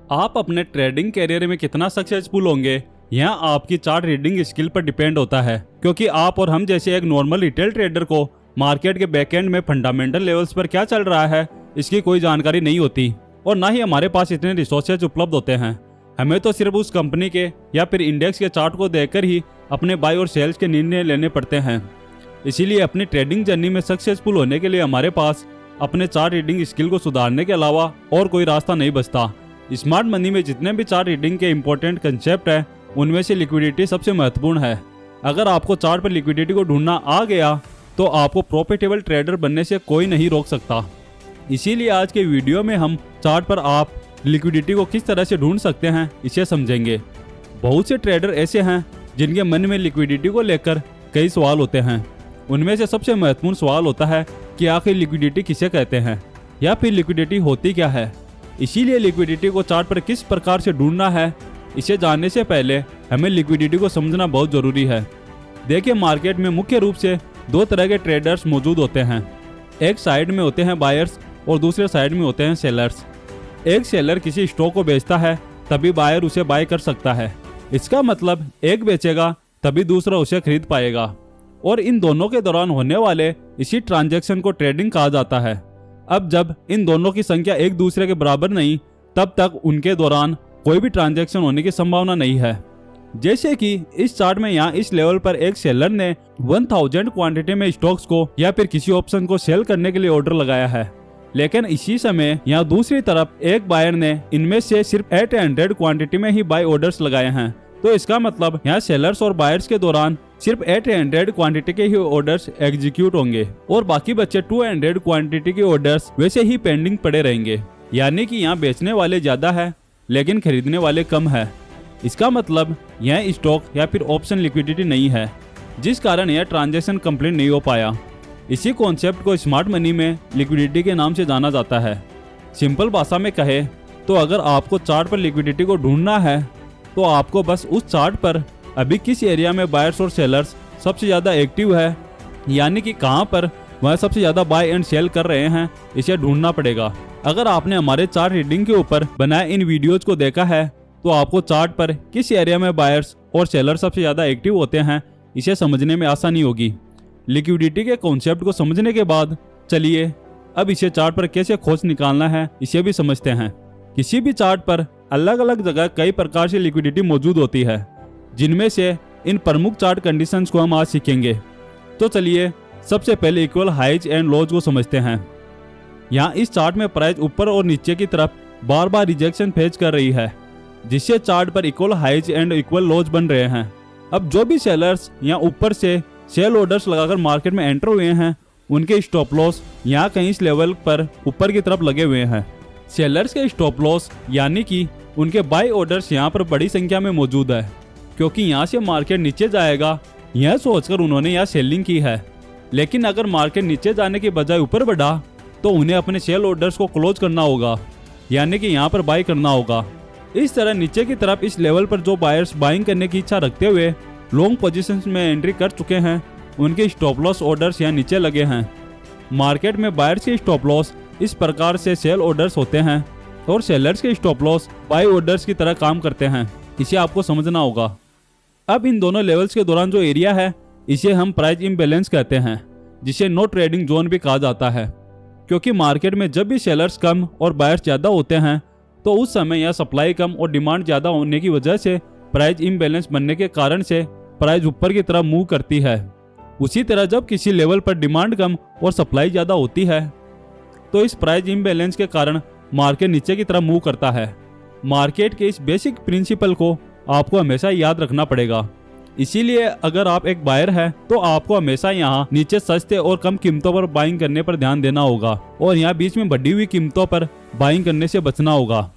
आप अपने trading career में कितना सक्सेसफुल होंगे यह आपकी चार्ट रीडिंग स्किल पर डिपेंड होता है, क्योंकि आप और हम जैसे एक नॉर्मल रिटेल ट्रेडर को मार्केट के बैकएंड में फंडामेंटल लेवल्स पर क्या चल रहा है इसकी कोई जानकारी नहीं होती और ना ही हमारे पास इतने रिसोर्सेज उपलब्ध होते हैं। हमें तो सिर्फ उस कंपनी के या फिर इंडेक्स के चार्ट को देखकर ही अपने बाय और सेल्स के निर्णय लेने पड़ते हैं। इसीलिए अपनी ट्रेडिंग जर्नी में सक्सेसफुल होने के लिए हमारे पास अपने चार्ट रीडिंग स्किल को सुधारने के अलावा और कोई रास्ता नहीं बचता। स्मार्ट मनी में जितने भी चार्ट रीडिंग के इंपॉर्टेंट कंसेप्ट है उनमें से लिक्विडिटी सबसे महत्वपूर्ण है। अगर आपको चार्ट पर लिक्विडिटी को ढूंढना आ गया तो आपको प्रॉफिटेबल ट्रेडर बनने से कोई नहीं रोक सकता। इसीलिए आज के वीडियो में हम चार्ट पर आप लिक्विडिटी को किस तरह से ढूंढ सकते हैं इसे समझेंगे। बहुत से ट्रेडर ऐसे हैं जिनके मन में लिक्विडिटी को लेकर कई सवाल होते हैं। उनमें से सबसे महत्वपूर्ण सवाल होता है कि आखिर लिक्विडिटी किसे कहते हैं या फिर लिक्विडिटी होती क्या है। इसीलिए लिक्विडिटी को चार्ट पर किस प्रकार से ढूंढना है इसे जानने से पहले हमें लिक्विडिटी को समझना बहुत ज़रूरी है। देखिए, मार्केट में मुख्य रूप से दो तरह के ट्रेडर्स मौजूद होते हैं। एक साइड में होते हैं बायर्स और दूसरे साइड में होते हैं सेलर्स। एक सेलर किसी स्टॉक को बेचता है तभी बायर उसे बाय कर सकता है। इसका मतलब एक बेचेगा तभी दूसरा उसे खरीद पाएगा और इन दोनों के दौरान होने वाले इसी ट्रांजैक्शन को ट्रेडिंग कहा जाता है। अब जब इन दोनों की संख्या एक दूसरे के बराबर नहीं तब तक उनके दौरान कोई भी ट्रांजैक्शन होने की संभावना नहीं है। जैसे कि इस चार्ट में यहाँ इस लेवल पर एक सेलर ने 1000 क्वांटिटी में स्टॉक्स को या फिर किसी ऑप्शन को सेल करने के लिए ऑर्डर लगाया है, लेकिन इसी समय यहाँ दूसरी तरफ एक बायर ने इनमें से सिर्फ 800 क्वांटिटी में ही बाय ऑर्डर्स लगाए हैं। तो इसका मतलब यहाँ सेलर्स और बायर्स के दौरान सिर्फ 800 क्वांटिटी के ही ऑर्डर्स एग्जीक्यूट होंगे और बाकी बचे 200 क्वांटिटी के ऑर्डर्स वैसे ही पेंडिंग पड़े रहेंगे। यानी कि यहाँ बेचने वाले ज्यादा है लेकिन खरीदने वाले कम है। इसका मतलब यह स्टॉक या फिर ऑप्शन लिक्विडिटी नहीं है, जिस कारण यह ट्रांजैक्शन कंप्लीट नहीं हो पाया। इसी कॉन्सेप्ट को स्मार्ट मनी में लिक्विडिटी के नाम से जाना जाता है। सिंपल भाषा में कहे तो अगर आपको चार्ट पर लिक्विडिटी को ढूंढना है तो आपको बस उस चार्ट पर अभी किस एरिया में बायर्स और सेलर्स सबसे ज़्यादा एक्टिव है, यानी कि कहां पर वह सबसे ज़्यादा बाय एंड सेल कर रहे हैं, इसे ढूंढना पड़ेगा। अगर आपने हमारे चार्ट रीडिंग के ऊपर बनाए इन वीडियोज को देखा है तो आपको चार्ट पर किस एरिया में बायर्स और सेलर्स सबसे ज़्यादा एक्टिव होते हैं इसे समझने में आसानी होगी। लिक्विडिटी के कॉन्सेप्ट को समझने के बाद चलिए अब इसे चार्ट पर कैसे खोज निकालना है इसे भी समझते हैं। किसी भी चार्ट पर अलग अलग जगह कई प्रकार से लिक्विडिटी मौजूद होती है, जिनमें से इन प्रमुख चार्ट कंडीशंस को हम आज सीखेंगे। तो चलिए सबसे पहले इक्वल हाइज एंड लोज को समझते हैं। यहाँ इस चार्ट में प्राइस ऊपर और नीचे की तरफ बार बार रिजेक्शन फेज कर रही है, जिससे चार्ट पर इक्वल हाइज एंड इक्वल लोज बन रहे हैं। अब जो भी सेलर्स यहाँ ऊपर से सेल ऑर्डर्स लगाकर मार्केट में एंटर हुए हैं उनके स्टॉप लॉस यहाँ कहीं इस लेवल पर ऊपर की तरफ लगे हुए हैं। सेलर्स के स्टॉप लॉस यानी कि उनके बाय ऑर्डर्स यहाँ पर बड़ी संख्या में मौजूद है, क्योंकि यहाँ से मार्केट नीचे जाएगा यह सोचकर उन्होंने यहाँ सेलिंग की है। लेकिन अगर मार्केट नीचे जाने के बजाय ऊपर बढ़ा तो उन्हें अपने सेल ऑर्डर्स को क्लोज करना होगा, यानी कि यहाँ पर बाय करना होगा। इस तरह नीचे की तरफ इस लेवल पर जो बायर्स बाइंग करने की इच्छा रखते हुए लॉन्ग पोजीशंस में एंट्री कर चुके हैं उनके स्टॉप लॉस ऑर्डर्स यहाँ नीचे लगे हैं। मार्केट में बायर्स के स्टॉप लॉस इस प्रकार से सेल ऑर्डर्स होते हैं और सेलर्स के स्टॉप लॉस बाय ऑर्डर्स की तरह काम करते हैं। इसे आपको समझना होगा। अब इन दोनों लेवल्स के दौरान जो एरिया है इसे हम प्राइस इम्बैलेंस कहते हैं, जिसे नो ट्रेडिंग जोन भी कहा जाता है, क्योंकि मार्केट में जब भी सेलर्स कम और बायर्स ज़्यादा होते हैं तो उस समय यह सप्लाई कम और डिमांड ज़्यादा होने की वजह से प्राइस इम्बैलेंस बनने के कारण से प्राइस ऊपर की तरफ मूव करती है। उसी तरह जब किसी लेवल पर डिमांड कम और सप्लाई ज़्यादा होती है तो इस प्राइस इम्बैलेंस के कारण मार्केट नीचे की तरफ मूव करता है। मार्केट के इस बेसिक प्रिंसिपल को आपको हमेशा याद रखना पड़ेगा। इसीलिए अगर आप एक बायर है तो आपको हमेशा यहाँ नीचे सस्ते और कम कीमतों पर बाइंग करने पर ध्यान देना होगा और यहाँ बीच में बढ़ी हुई कीमतों पर बाइंग करने से बचना होगा।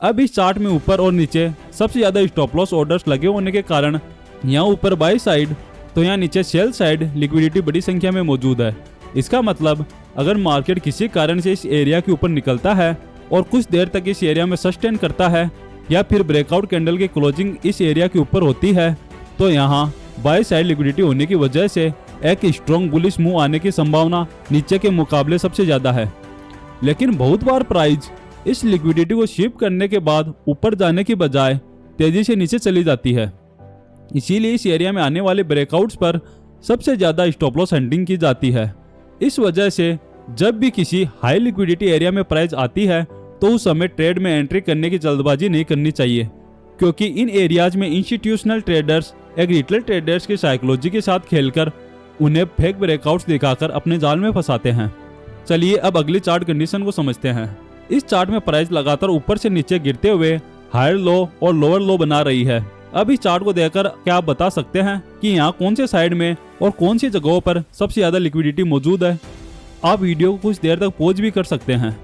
अब इस चार्ट में ऊपर और नीचे सबसे ज्यादा स्टॉप लॉस ऑर्डर्स लगे होने के कारण यहाँ ऊपर बाय साइड तो यहाँ नीचे सेल साइड लिक्विडिटी बड़ी संख्या में मौजूद है। इसका मतलब अगर मार्केट किसी कारण से इस एरिया के ऊपर निकलता है और कुछ देर तक इस एरिया में सस्टेन करता है या फिर ब्रेकआउट कैंडल की क्लोजिंग इस एरिया के ऊपर होती है तो यहाँ बाय साइड लिक्विडिटी होने की वजह से एक स्ट्रॉन्ग बुलिश मूव आने की संभावना नीचे के मुकाबले सबसे ज्यादा है। लेकिन बहुत बार प्राइस इस लिक्विडिटी को शिफ्ट करने के बाद ऊपर जाने की बजाय तेजी से नीचे चली जाती है। इसीलिए इस एरिया में आने वाले ब्रेकआउट्स पर सबसे ज्यादा स्टॉप लॉस हंटिंग की जाती है। इस वजह से जब भी किसी हाई लिक्विडिटी एरिया में प्राइस आती है तो उस समय ट्रेड में एंट्री करने की जल्दबाजी नहीं करनी चाहिए, क्योंकि इन एरियाज में इंस्टीट्यूशनल ट्रेडर्स एक रिटेल ट्रेडर्स की साइकोलॉजी के साथ खेलकर उन्हें फेक ब्रेकआउट्स दिखाकर अपने जाल में फंसाते हैं। चलिए अब अगली चार्ट कंडीशन को समझते हैं। इस चार्ट में प्राइस लगातार ऊपर से नीचे गिरते हुए हायर लो और लोअर लो बना रही है। अब इस चार्ट को देखकर क्या आप बता सकते हैं कि यहाँ कौन से साइड में और कौन सी जगहों पर सबसे ज्यादा लिक्विडिटी मौजूद है? आप वीडियो को कुछ देर तक पॉज भी कर सकते हैं,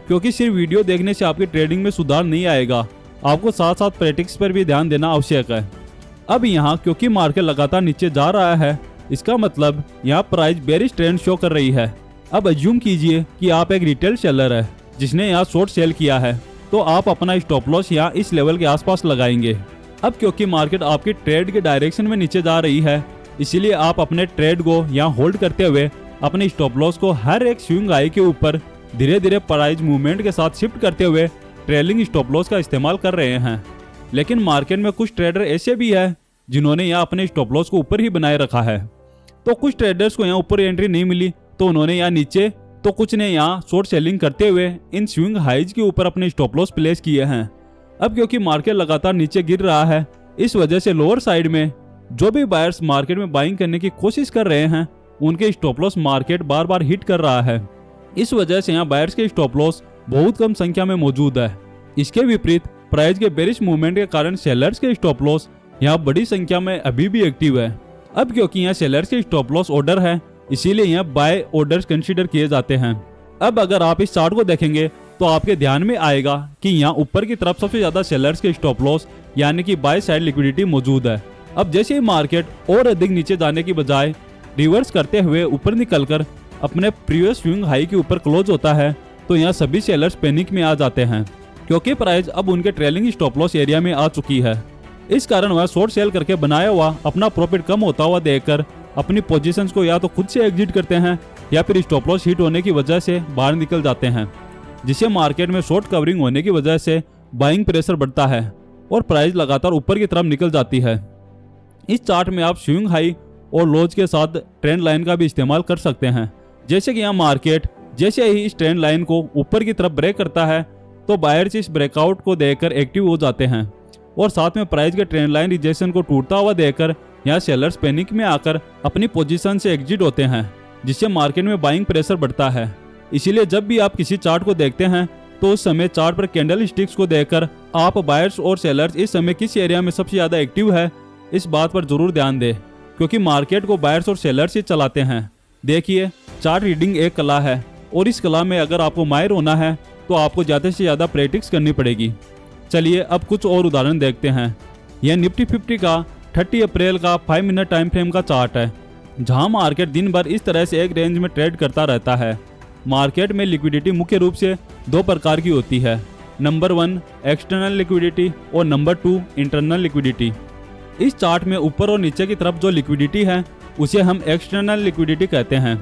क्योंकि सिर्फ वीडियो देखने से आपकी ट्रेडिंग में सुधार नहीं आएगा, आपको साथ साथ प्रैक्टिस पर भी ध्यान देना आवश्यक है। अब यहाँ क्योंकि मार्केट लगातार नीचे जा रहा है, इसका मतलब यहाँ प्राइस बेरिश ट्रेंड शो कर रही है। अब अज्यूम कीजिए कि आप एक रिटेल सेलर है जिसने यहाँ शॉर्ट सेल किया है, तो आप अपना स्टॉप लॉस यहाँ इस लेवल के आसपास लगाएंगे। अब क्योंकि मार्केट आपकी ट्रेड के डायरेक्शन में नीचे जा रही है, इसीलिए आप अपने ट्रेड को यहाँ होल्ड करते हुए अपने स्टॉप लॉस को हर एक स्विंग हाई के ऊपर धीरे धीरे प्राइस मूवमेंट के साथ शिफ्ट करते हुए ट्रेलिंग स्टॉप लॉस का इस्तेमाल कर रहे हैं। लेकिन मार्केट में कुछ ट्रेडर ऐसे भी है जिन्होंने यहाँ अपने स्टॉप लॉस को ऊपर ही बनाए रखा है। तो कुछ ट्रेडर्स को यहाँ ऊपर एंट्री नहीं मिली तो उन्होंने यहाँ नीचे, तो कुछ ने यहाँ शॉर्ट सेलिंग करते हुए इन स्विंग हाइज के ऊपर अपने स्टॉप लॉस प्लेस किए हैं। अब क्योंकि मार्केट लगातार नीचे गिर रहा है, इस वजह से लोअर साइड में जो भी बायर्स मार्केट में बाइंग करने की कोशिश कर रहे हैं उनके स्टॉप लॉस मार्केट बार बार हिट कर रहा है। इस वजह से यहाँ बायर्स के स्टॉप लॉस बहुत कम संख्या में मौजूद है। इसके विपरीत प्राइस के बेरिश मूवमेंट के कारण सेलर्स के स्टॉप लॉस यहाँ बड़ी संख्या में अभी भी एक्टिव है। अब क्योंकि यहाँ सेलर्स के स्टॉप लॉस ऑर्डर है, इसीलिए यहाँ बाय ऑर्डर्स कंसीडर किए जाते हैं। अब अगर आप इस चार्ट को देखेंगे तो आपके ध्यान में आएगा कि यहाँ ऊपर की तरफ सबसे ज्यादा सेलर्स के स्टॉप लॉस यानी कि बाय साइड लिक्विडिटी मौजूद है। अब जैसे ही मार्केट और अधिक नीचे जाने की बजाय रिवर्स करते हुए ऊपर निकलकर अपने प्रीवियस स्विंग हाई के ऊपर क्लोज होता है, तो यहाँ सभी सेलर्स पैनिक में आ जाते हैं, क्योंकि प्राइस अब उनके ट्रेलिंग स्टॉप लॉस एरिया में आ चुकी है। इस कारण वह शॉर्ट सेल करके बनाया हुआ अपना प्रॉफिट कम होता हुआ देखकर अपनी पोजीशंस को या तो खुद से एग्जिट करते हैं या फिर स्टॉप लॉस हिट होने की वजह से बाहर निकल जाते हैं, जिससे मार्केट में शॉर्ट कवरिंग होने की वजह से बाइंग प्रेशर बढ़ता है और प्राइस लगातार ऊपर की तरफ निकल जाती है। इस चार्ट में आप स्विंग हाई और लोज के साथ ट्रेंड लाइन का भी इस्तेमाल कर सकते हैं। जैसे कि यहाँ मार्केट जैसे ही इस ट्रेंड लाइन को ऊपर की तरफ ब्रेक करता है तो बायर्स इस ब्रेकआउट को देखकर एक्टिव हो जाते हैं और साथ में प्राइस के ट्रेंड लाइन रिजेक्शन को टूटता हुआ देखकर यहाँ सेलर्स पैनिक में आकर अपनी पोजीशन से एग्जिट होते हैं, जिससे मार्केट में बाइंग प्रेशर बढ़ता है। इसीलिए जब भी आप किसी चार्ट को देखते हैं तो उस समय चार्ट पर कैंडल स्टिक्स को देखकर आप बायर्स और सेलर्स इस समय किस एरिया में सबसे ज्यादा एक्टिव है इस बात पर जरूर ध्यान दें, क्योंकि मार्केट को बायर्स और सेलर्स ही चलाते हैं। देखिए, चार्ट रीडिंग एक कला है और इस कला में अगर आपको माहिर होना है तो आपको ज़्यादा से ज़्यादा प्रैक्टिस करनी पड़ेगी। चलिए अब कुछ और उदाहरण देखते हैं। यह निफ्टी 50 का 30 अप्रैल का 5 मिनट टाइम फ्रेम का चार्ट है, जहां मार्केट दिन भर इस तरह से एक रेंज में ट्रेड करता रहता है। मार्केट में लिक्विडिटी मुख्य रूप से दो प्रकार की होती है, नंबर 1 एक्सटर्नल लिक्विडिटी और नंबर 2 इंटरनल लिक्विडिटी। इस चार्ट में ऊपर और नीचे की तरफ जो लिक्विडिटी है उसे हम एक्सटर्नल लिक्विडिटी कहते हैं।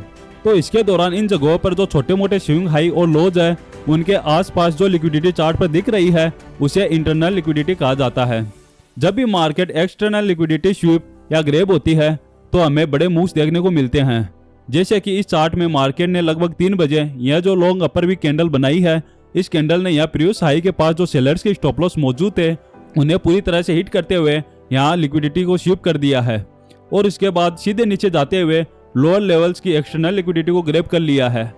तो इसके दौरान इन जगहों पर जो छोटे मोटे स्विंग हाई और लोज है उनके आसपास जो लिक्विडिटी चार्ट पर दिख रही है उसे इंटरनल लिक्विडिटी कहा जाता है। जब भी मार्केट एक्सटर्नल लिक्विडिटी स्वीप या ग्रैब होती है तो हमें बड़े मूव्स देखने को मिलते हैं, जैसे कि इस चार्ट में मार्केट ने लगभग 3 बजे यह जो लॉन्ग अपर वीक कैंडल बनाई है, इस कैंडल ने यह प्रीवियस हाई के पास जो सेलर्स के स्टॉप लॉस मौजूद थे उन्हें पूरी तरह से हिट करते हुए यहाँ लिक्विडिटी को स्वीप कर दिया है और इसके बाद सीधे नीचे जाते हुए लोअर लेवल्स की एक्सटर्नल लिक्विडिटी को ग्रैब कर लिया है।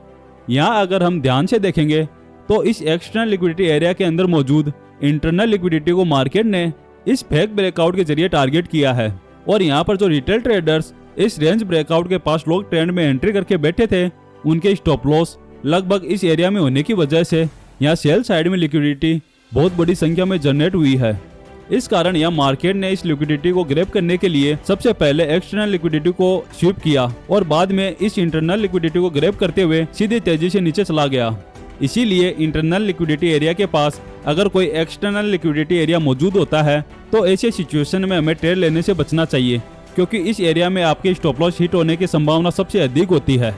यहाँ अगर हम ध्यान से देखेंगे तो इस एक्सटर्नल लिक्विडिटी एरिया के अंदर मौजूद इंटरनल लिक्विडिटी को मार्केट ने इस फेक ब्रेकआउट के जरिए टारगेट किया है और यहाँ पर जो रिटेल ट्रेडर्स इस रेंज ब्रेकआउट के पास लोग ट्रेंड में एंट्री करके बैठे थे उनके स्टॉप लॉस लगभग इस एरिया में होने की वजह से यहाँ सेल साइड में लिक्विडिटी बहुत बड़ी संख्या में जनरेट हुई है। इस कारण यहाँ मार्केट ने इस लिक्विडिटी को ग्रैब करने के लिए सबसे पहले एक्सटर्नल लिक्विडिटी को स्वीप किया और बाद में इस इंटरनल लिक्विडिटी को ग्रैब करते हुए सीधे तेजी से नीचे चला गया। इसीलिए इंटरनल लिक्विडिटी एरिया के पास अगर कोई एक्सटर्नल लिक्विडिटी एरिया मौजूद होता है तो ऐसे सिचुएशन में हमें ट्रेड लेने से बचना चाहिए, क्योंकि इस एरिया में आपके स्टॉप लॉस हिट होने की संभावना सबसे अधिक होती है।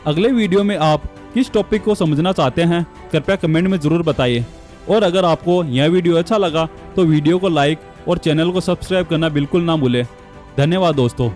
अगले वीडियो में आप किस टॉपिक को समझना चाहते हैं कृपया कमेंट में ज़रूर बताइए। और अगर आपको यह वीडियो अच्छा लगा तो वीडियो को लाइक और चैनल को सब्सक्राइब करना बिल्कुल ना भूलें। धन्यवाद दोस्तों।